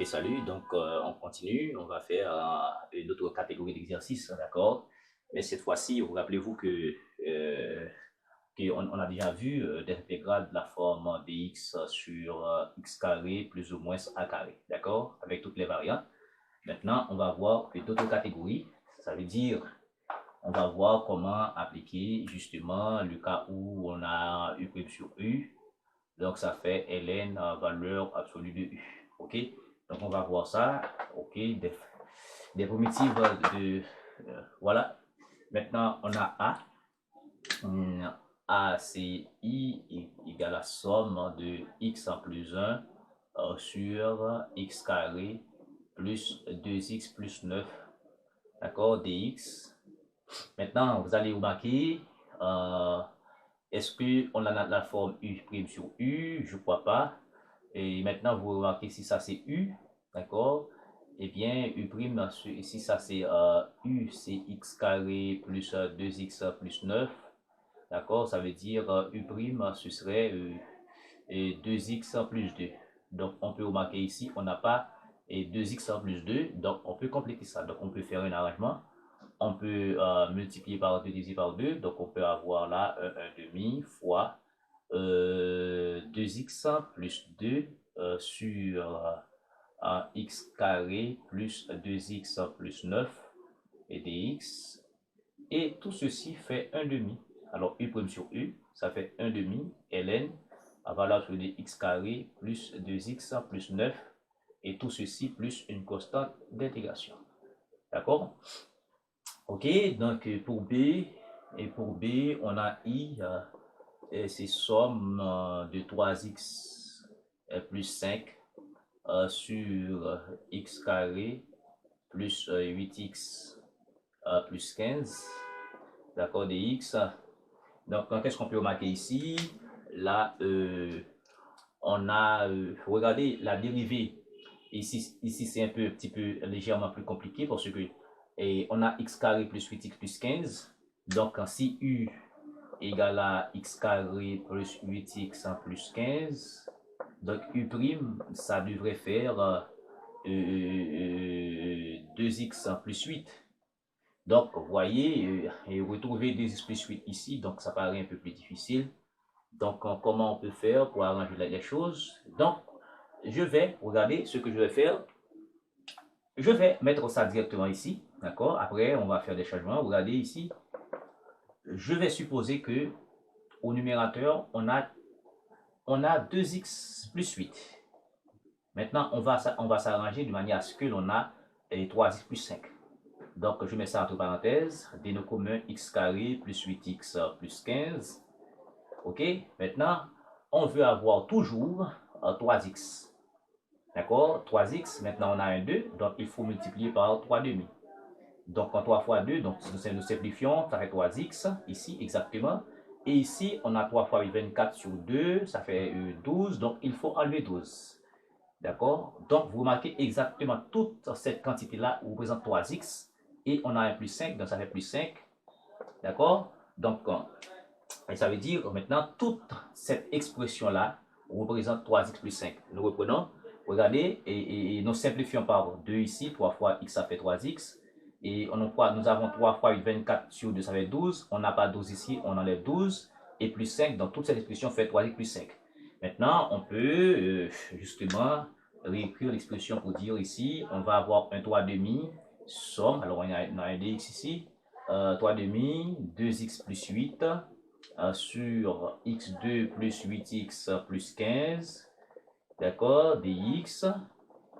salut. Donc, on continue. On va faire une autre catégorie d'exercices, d'accord? Mais cette fois-ci, vous rappelez-vous que qu'on a déjà vu l'intégrale de la forme dx sur x carré plus ou moins a carré, d'accord? Avec toutes les variantes. Maintenant, on va voir d'autres catégories. Ça veut dire, on va voir comment appliquer justement le cas où on a u' sur u. Donc, ça fait ln valeur absolue de u. OK? Donc, on va voir ça. OK? Des primitives de. Voilà. Maintenant, on a A. A, c'est I égale la somme de x en plus 1 sur x carré plus 2x plus 9. D'accord? Dx. Maintenant, vous allez remarquer. Est-ce qu'on a la forme U' sur U? Je ne crois pas. Et maintenant, vous remarquez si ça c'est U, d'accord? Eh bien, U', ici ça c'est U, c'est x carré plus 2x plus 9, d'accord? Ça veut dire U', ce serait 2x plus 2. Donc, on peut remarquer ici, on n'a pas 2x plus 2, donc on peut compléter ça. Donc, on peut faire un arrangement. On peut multiplier par 2, diviser par 2. Donc, on peut avoir là 1 demi fois 2x plus 2 sur x carré plus 2x plus 9 et dx. Et tout ceci fait 1 demi. Alors, u' sur u, ça fait 1 demi ln à valeur absolue de x carré plus 2x plus 9 et tout ceci plus une constante d'intégration. D'accord? Ok, donc pour B, on a I, c'est somme de 3x plus 5 sur x carré plus 8x plus 15, d'accord, dx. Donc, qu'est-ce qu'on peut remarquer ici? Là, on a, regardez, la dérivée. Ici c'est un petit peu légèrement plus compliqué parce que on a x carré plus 8x plus 15. Donc, si u égale à x carré plus 8x plus 15, donc u', ça devrait faire 2x plus 8. Donc, vous voyez, retrouver 2x plus 8 ici, donc ça paraît un peu plus difficile. Donc, comment on peut faire pour arranger les choses? Donc, je vais, regardez ce que je vais faire. Je vais mettre ça directement ici, d'accord? Après, on va faire des changements. Regardez ici. Je vais supposer que au numérateur, on a 2x plus 8. Maintenant, on va s'arranger de manière à ce que l'on a 3x plus 5. Donc, je mets ça entre parenthèses. Déno commun x carré plus 8x plus 15. OK? Maintenant, on veut avoir toujours 3x. D'accord? 3x, maintenant on a un 2, donc il faut multiplier par 3 demi. Donc, en 3 fois 2, donc nous simplifions, ça fait 3x, ici exactement. Et ici, on a 3 fois 24 sur 2, ça fait 12, donc il faut enlever 12. D'accord? Donc, vous remarquez exactement toute cette quantité-là représente 3x. Et on a un plus 5, donc ça fait plus 5. D'accord? Donc, et ça veut dire maintenant toute cette expression-là représente 3x plus 5. Nous reprenons. Regardez, et nous simplifions par 2 ici, 3 fois x ça fait 3x. Et nous avons 3 fois 24 sur 2, ça fait 12. On n'a pas 12 ici, on enlève 12. Et plus 5, donc toute cette expression fait 3x plus 5. Maintenant, on peut justement réécrire l'expression pour dire ici, on va avoir un 3 demi, somme, alors on a un dx ici, 3 demi, 2x plus 8, sur x2 plus 8x plus 15, d'accord, dx.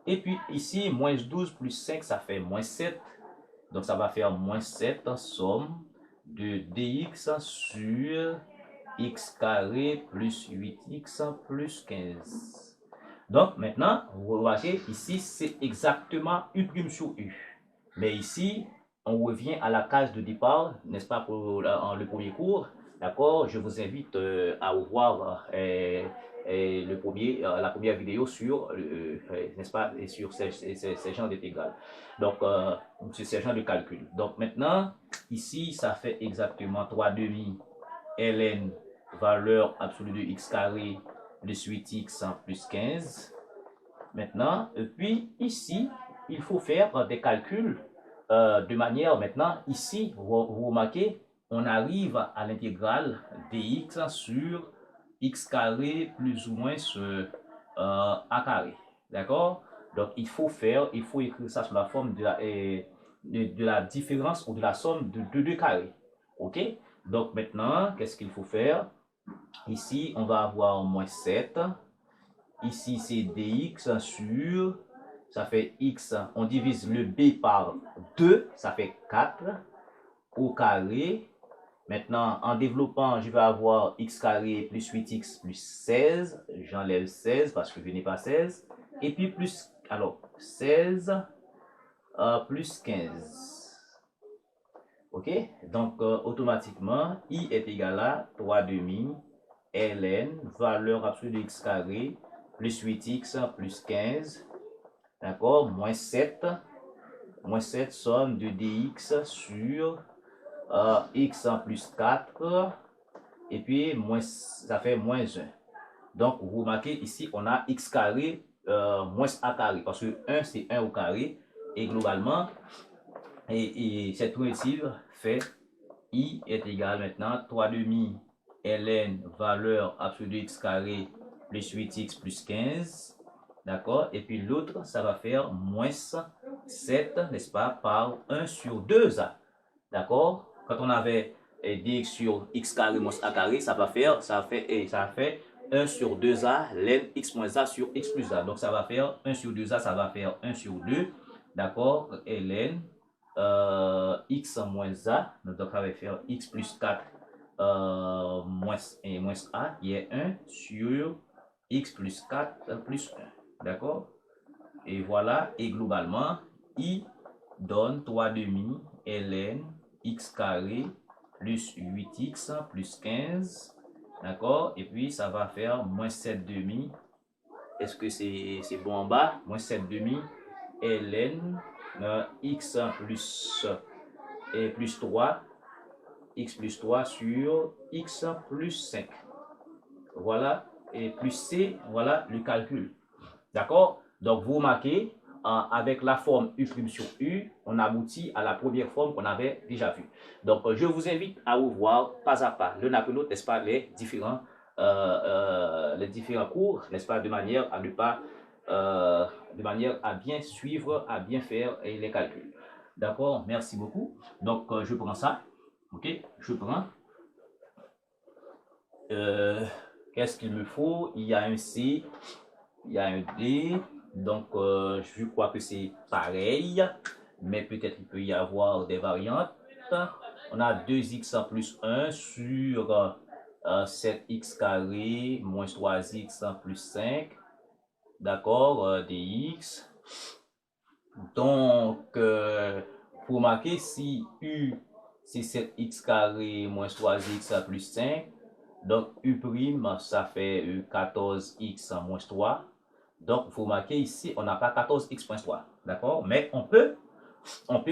Et puis ici, moins 12 plus 5, ça fait moins 7. Donc ça va faire moins 7, somme de dx sur x carré plus 8x plus 15. Donc maintenant, vous voyez, ici, c'est exactement u' sur u. Mais ici, on revient à la case de départ, n'est-ce pas, pour le premier cours. D'accord? Je vous invite à revoir la première vidéo sur, n'est-ce pas, sur ces genres d'intégrales. Donc, sur ces genres de calcul. Donc, maintenant, ici, ça fait exactement 3 demi ln valeur absolue de x carré plus 8x plus 15. Maintenant, puis ici, il faut faire des calculs de manière, maintenant, ici, vous remarquez, on arrive à l'intégrale dx sur x carré plus ou moins ce a carré. D'accord? Donc, il faut écrire ça sous la forme de la différence ou de la somme de deux carrés. OK? Donc, maintenant, qu'est-ce qu'il faut faire? Ici, on va avoir moins 7. Ici, c'est dx sur, ça fait x, on divise le b par 2, ça fait 4 au carré. Maintenant, en développant, je vais avoir x carré plus 8x plus 16. J'enlève 16 parce que je n'ai pas 16. Et puis plus, alors, 16 plus 15. OK? Donc, automatiquement, i est égal à 3 demi ln, valeur absolue de x carré, plus 8x plus 15, d'accord, moins 7 somme de dx sur x plus 4, et puis moins, ça fait moins 1. Donc, vous remarquez ici, on a x carré moins a carré, parce que 1, c'est 1 au carré, et globalement, et cette primitive fait i est égal maintenant 3 demi ln valeur absolue de x carré plus 8x plus 15. D'accord? Et puis l'autre, ça va faire moins 7, n'est-ce pas, par 1 sur 2a. D'accord? Quand on avait dx sur x carré moins a carré, ça fait 1 sur 2a ln x moins a sur x plus a. Donc ça va faire 1 sur 2a, ça va faire 1 sur 2. D'accord? Ln x moins a, donc ça va faire x plus 4 moins a, qui est 1 sur x plus 4 plus 1. D'accord? Et voilà, et globalement, i donne 3 demi ln x carré plus 8x plus 15. D'accord? Et puis ça va faire moins 7 demi. Est-ce que c'est bon en bas? Moins 7 demi ln x plus 3, x plus 3 sur x plus 5. Voilà, et plus c, voilà le calcul. D'accord? Donc, vous remarquez, avec la forme u' sur u, on aboutit à la première forme qu'on avait déjà vue. Donc, je vous invite à revoir pas à pas, l'un après l'autre, n'est-ce pas, les différents cours, n'est-ce pas, de manière à ne pas, de manière à bien suivre, à bien faire les calculs. D'accord? Merci beaucoup. Donc, je prends ça. OK? Je prends. Qu'est-ce qu'il me faut? Il y a un C, il y a un D. Donc, je crois que c'est pareil, mais peut-être il peut y avoir des variantes. On a 2x plus 1 sur 7x carré moins 3x plus 5. D'accord, dx. Donc, pour marquer si u c'est 7x carré moins 3x plus 5, donc u', ça fait 14x moins 3. Donc, vous remarquez ici, on n'a pas 14x moins 3. D'accord? Mais on peut,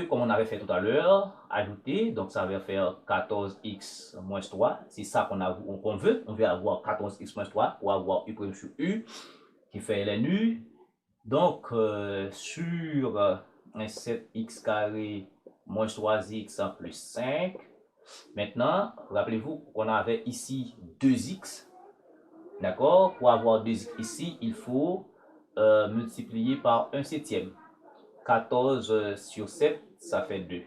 comme on avait fait tout à l'heure, ajouter. Donc, ça va faire 14x moins 3. C'est ça qu'on veut. On veut avoir 14x moins 3 pour avoir u' sur u, qui fait ln. Donc, sur 7x carré moins 3x plus 5. Maintenant, rappelez-vous qu'on avait ici 2x. D'accord? Pour avoir 2x ici, il faut multiplier par 1 septième. 14 sur 7, ça fait 2.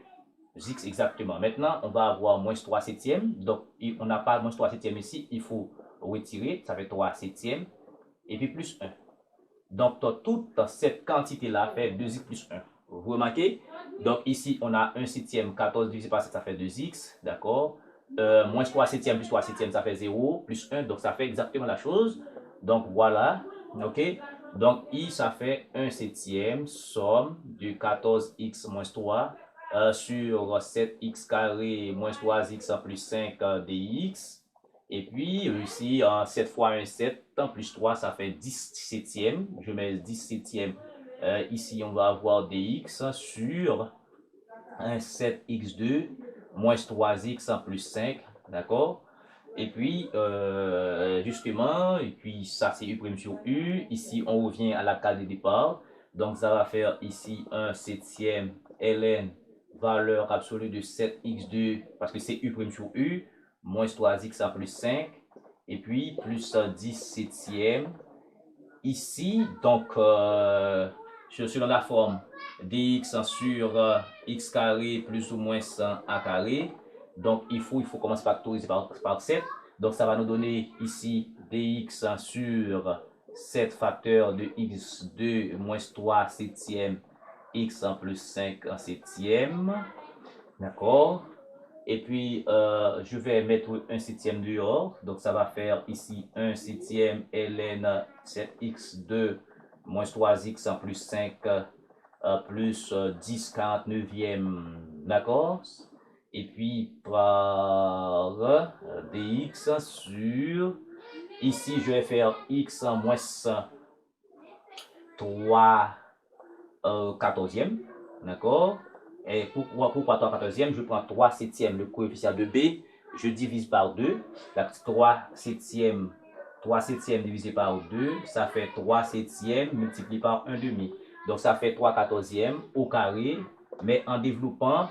X exactement. Maintenant, on va avoir moins 3 septièmes. Donc, on n'a pas moins 3 septièmes ici. Il faut retirer. Ça fait 3 septièmes. Et puis plus 1. Donc, toute cette quantité-là fait 2x plus 1. Vous remarquez? Donc, ici, on a 1 septième. 14 divisé par 7, ça fait 2x. D'accord? Moins 3 septièmes plus 3 septièmes, ça fait 0. Plus 1, donc ça fait exactement la chose. Donc, voilà. OK? Donc, i, ça fait 1 septième, somme de 14x moins 3 sur 7x carré moins 3x plus 5 dx. Et puis, ici, 7 fois 1, 7, plus 3, ça fait 10 septièmes. Je mets 10 septièmes. Ici, on va avoir dx sur 7x2 moins 3x plus 5. D'accord? Et puis, justement, et puis ça c'est U' sur U. Ici, on revient à la case de départ. Donc, ça va faire ici un septième ln, valeur absolue de 7x2, parce que c'est U' sur U, moins 3x en plus 5, et puis plus 10 septième. Ici, donc, selon la forme dx sur x carré plus ou moins 100 a carré. Donc, il faut commencer par factoriser par 7. Donc, ça va nous donner ici dx sur 7 facteurs de x2 moins 3 septième x en plus 5 en septième. D'accord? Et puis, je vais mettre un septième dehors. Donc, ça va faire ici un septième ln 7x2 moins 3x en plus 5 plus 10 49e. D'accord? Et puis, par dx sur... Ici, je vais faire x en moins 3 14e. D'accord? Et pourquoi 3 14e? Je prends 3 septième, le coefficient de b, je divise par 2. 3 septième divisé par 2, ça fait 3 septième multiplié par 1 demi. Donc ça fait 3 quatorzième au carré, mais en développant,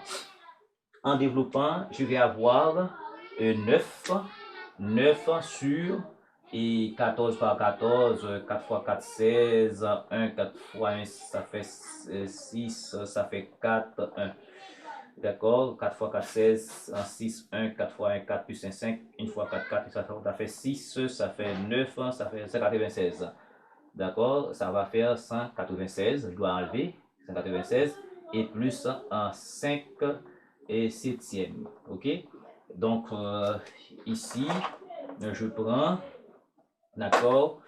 je vais avoir 9 sur et 14 par 14, 4 fois 4, 16, 1, 4 fois 1, ça fait 6, ça fait 4, 1. D'accord? 4 fois 4, 16, 6, 1, 4 fois 1, 4 plus 1, 5, 1 fois 4, 4, ça fait 6, ça fait 9, ça fait 196. D'accord? Ça va faire 196, je dois enlever 196 et plus 5 et 7e. Ok? Donc, ici, je prends, d'accord?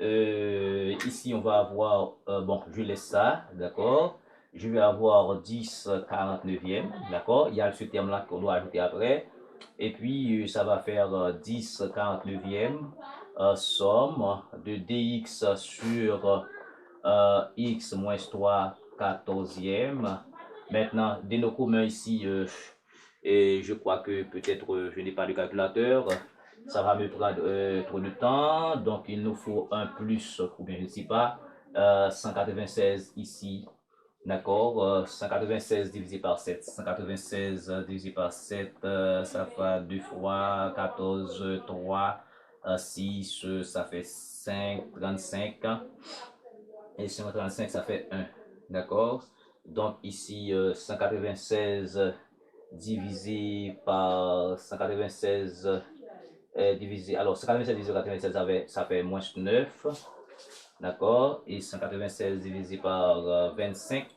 Ici, on va avoir, bon, je laisse ça, d'accord? Je vais avoir 10 49e, d'accord? Il y a ce terme-là qu'on doit ajouter après. Et puis, ça va faire 10 49e, somme de dx sur x moins 3 14e. Maintenant, de nos communs ici, et je crois que peut-être je n'ai pas de calculateur. Ça va me prendre trop de temps. Donc, il nous faut un plus, ou bien je ne sais pas, 196 ici. D'accord? 196 divisé par 7. 196 divisé par 7, ça fait 2 fois 14, 3, 6, ça fait 5, 35. Et 135, ça fait 1. D'accord? Donc, ici, 196 divisé par 196 divisé. Alors, 196 divisé par 96, ça fait moins 9. D'accord? Et 196 divisé par 25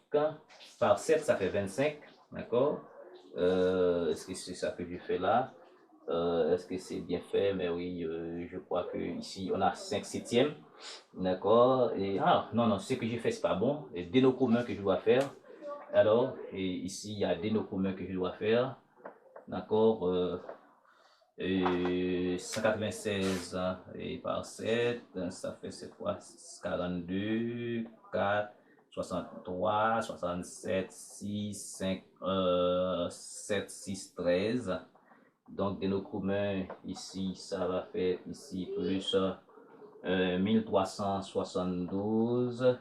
par 7, ça fait 25. D'accord? Est-ce que c'est ça que je fais là? Est-ce que c'est bien fait? Mais oui, je crois que ici on a 5 septièmes. D'accord? Et non, non, ce que j'ai fait, c'est pas bon. Et des noms communs que je dois faire. Alors, et ici, il y a des noms communs que je dois faire. D'accord? Et 196 et par 7, ça fait cette fois 42, 4, 63, 67, 6, 5, 7, 6, 13. Donc, de nos communs, ici, ça va faire ici plus 1372.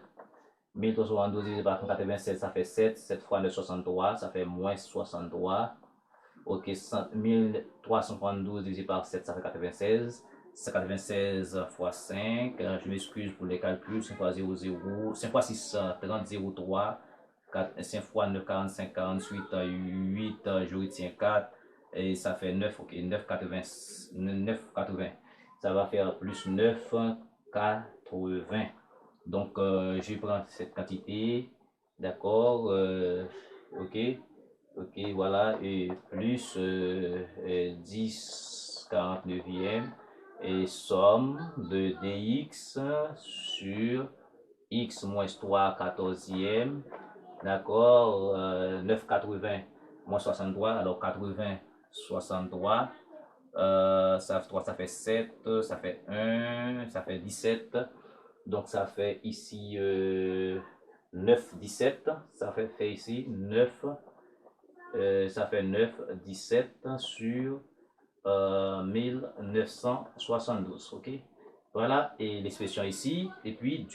1372 divisé par 187, ça fait 7. 7 fois 9, 63, ça fait moins 63. Ok, 1332 divisé par 7, ça fait 96. 96 fois 5, je m'excuse pour les calculs, 5 fois 0, 0, 5 fois 6, 30, 0, 3, 4, 5 fois 9, 45, 48, 8, je retiens 4, et ça fait 9, ok, 9, 80, 9, 80. Ça va faire plus 9, 80. Donc, je prends cette quantité, d'accord, ok. Ok, voilà, et plus 10 49e et somme de dx sur x moins 3 14e, d'accord, 9,80 moins 63, alors 80, 63, ça, 3, ça fait 7, ça fait 1, ça fait 17, donc ça fait ici 9, 17, ça fait ici 9, ça fait 9, 17 sur 1972. Ok, voilà, et l'expression ici. Et puis,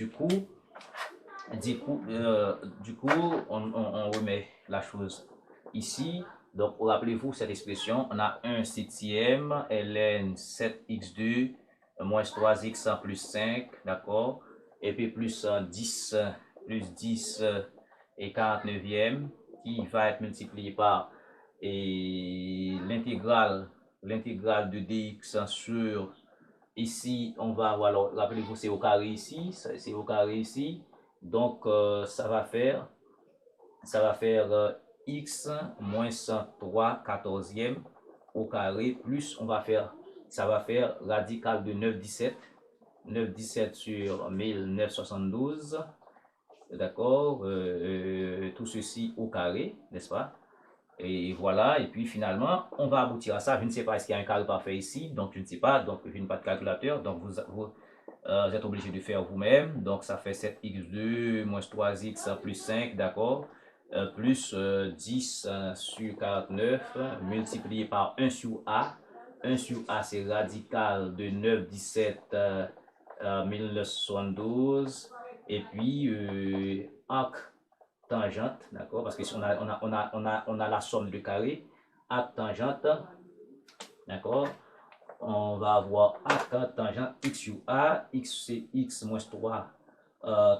on remet la chose ici. Donc, rappelez-vous cette expression, on a 1 septième ln 7x2 moins 3x plus 5, d'accord? Et puis plus 10 et 49e qui va être multiplié par l'intégrale de dx sur, ici on va avoir, alors rappelez-vous c'est au carré ici, c'est au carré ici, donc ça va faire x moins 3 quatorzième au carré, plus ça va faire radical de 9 17 sur 1972, d'accord, tout ceci au carré, n'est-ce pas? Et voilà, et puis finalement, on va aboutir à ça. Je ne sais pas, est-ce qu'il y a un carré parfait ici? Donc je ne sais pas, donc je n'ai pas de calculateur, donc vous êtes obligé de faire vous-même. Donc ça fait 7x2 moins 3x plus 5, d'accord, plus 10 sur 49 multiplié par 1 sur a. 1 sur a, c'est radical de 9 17 1972. Et puis arc tangente, d'accord, parce que si on a la somme de carrés, arc tangente, d'accord, on va avoir arc tangente x sur a, x c'est x moins 3,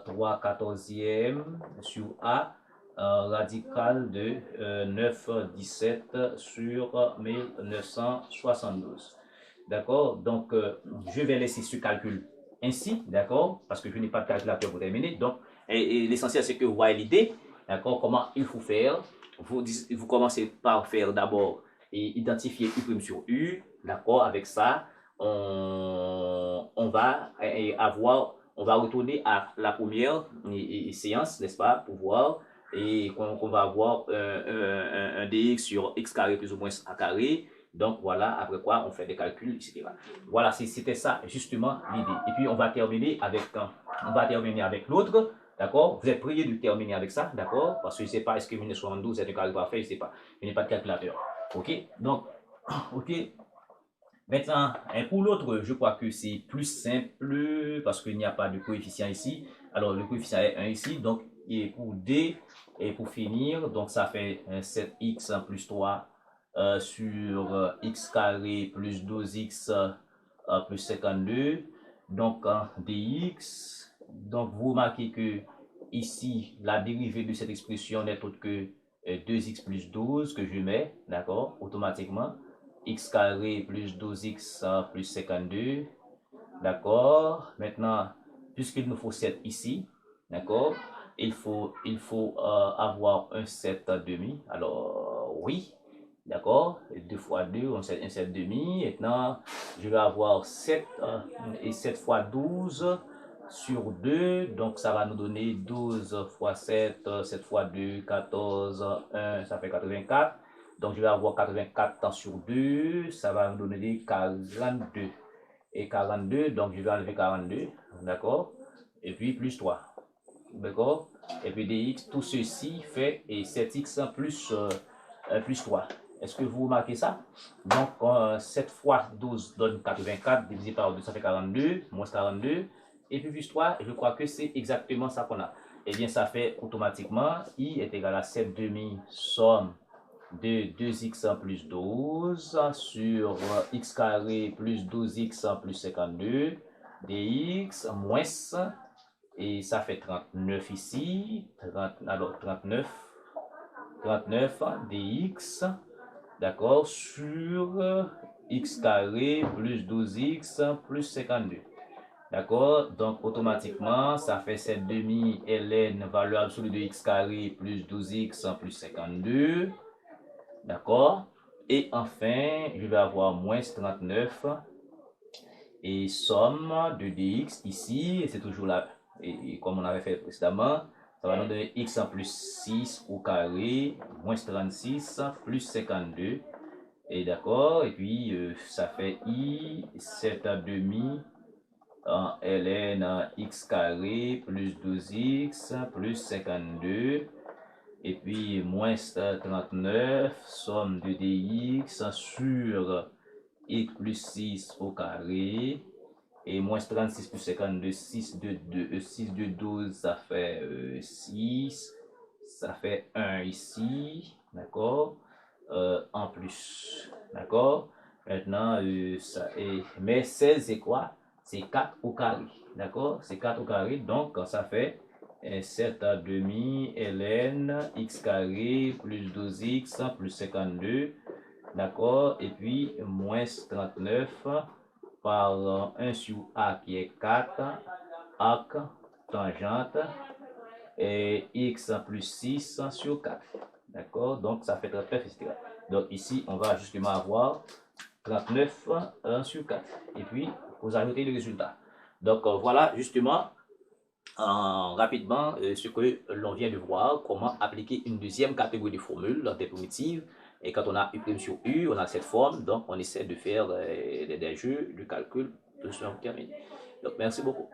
3 quatorzième sur a, radical de 9 17 sur 1972. D'accord, donc je vais laisser ce calcul ainsi, d'accord, parce que je n'ai pas de calculateur pour terminer. Donc, et l'essentiel c'est que vous voyez l'idée, d'accord, comment il faut faire. Vous commencez par faire d'abord et identifier U' sur U, d'accord, avec ça, on va retourner à la première séance, n'est-ce pas, pour voir, et qu'on va avoir un dx sur x carré plus ou moins a carré. Donc voilà, après quoi on fait des calculs, etc. Voilà, c'était ça justement l'idée. Et puis on va terminer avec l'autre, d'accord? Vous êtes prié de terminer avec ça, d'accord? Parce que je ne sais pas, est-ce que 1972 est un carré parfait, je ne sais pas. Je n'ai pas de calculateur. Ok? Donc, ok. Maintenant, pour l'autre, je crois que c'est plus simple parce qu'il n'y a pas de coefficient ici. Alors, le coefficient est 1 ici. Donc, et pour D, et pour finir, donc ça fait 7x plus 3 sur x carré plus 12x plus 52. Donc, dx. Donc, vous remarquez que ici, la dérivée de cette expression n'est autre que 2x plus 12 que je mets, d'accord, automatiquement. X carré plus 12x plus 52. D'accord. Maintenant, puisqu'il nous faut 7 ici, d'accord, il faut avoir un 7 demi. Alors, oui, d'accord. 2 fois 2, on sait un 7 demi. Maintenant, je vais avoir 7 et 7 fois 12 sur 2. Donc, ça va nous donner 12 fois 7, 7 fois 2, 14, 1, ça fait 84. Donc, je vais avoir 84 sur 2, ça va me donner 42. Et 42, donc je vais enlever 42, d'accord? Et puis plus 3, d'accord? Et puis dx, tout ceci fait et 7x plus 3. Est-ce que vous remarquez ça? Donc, 7 fois 12 donne 84, divisé par 2, ça fait 42, moins 42. Et puis plus 3, je crois que c'est exactement ça qu'on a. Eh bien, ça fait automatiquement, i est égal à 7 demi somme de 2x plus 12 sur x carré plus 12x plus 52 dx moins, et ça fait 39 ici, alors 39 dx, d'accord, sur x carré plus 12x plus 52. D'accord, donc automatiquement, ça fait 7 demi ln valeur absolue de x carré plus 12x plus 52. D'accord? Et enfin, je vais avoir moins 39 et somme de dx ici, et c'est toujours là, et comme on avait fait précédemment, ça va nous donner x en plus 6 au carré, moins 36 plus 52. Et d'accord, et puis ça fait i 7 à demi en ln x carré plus 12x plus 52. Et puis moins 39, somme de dx sur x plus 6 au carré, et moins 36 plus 52, 6 de 12, ça fait 6, ça fait 1 ici, d'accord, en plus, d'accord. Maintenant, mais 16 c'est quoi? C'est 4 au carré, d'accord, c'est 4 au carré, donc ça fait 7 à demi ln x carré plus 12x plus 52, d'accord, et puis moins 39 par 1 sur A qui est 4, arc, tangente, et x plus 6 sur 4. D'accord, donc ça fait 39, etc. Donc ici, on va justement avoir 39 1 sur 4. Et puis, vous ajoutez le résultat. Donc voilà justement rapidement ce que l'on vient de voir, comment appliquer une deuxième catégorie de formules des primitives. Et quand on a U' sur U, on a cette forme, donc on essaie de faire des jeux de calcul de ce terminé. Donc merci beaucoup.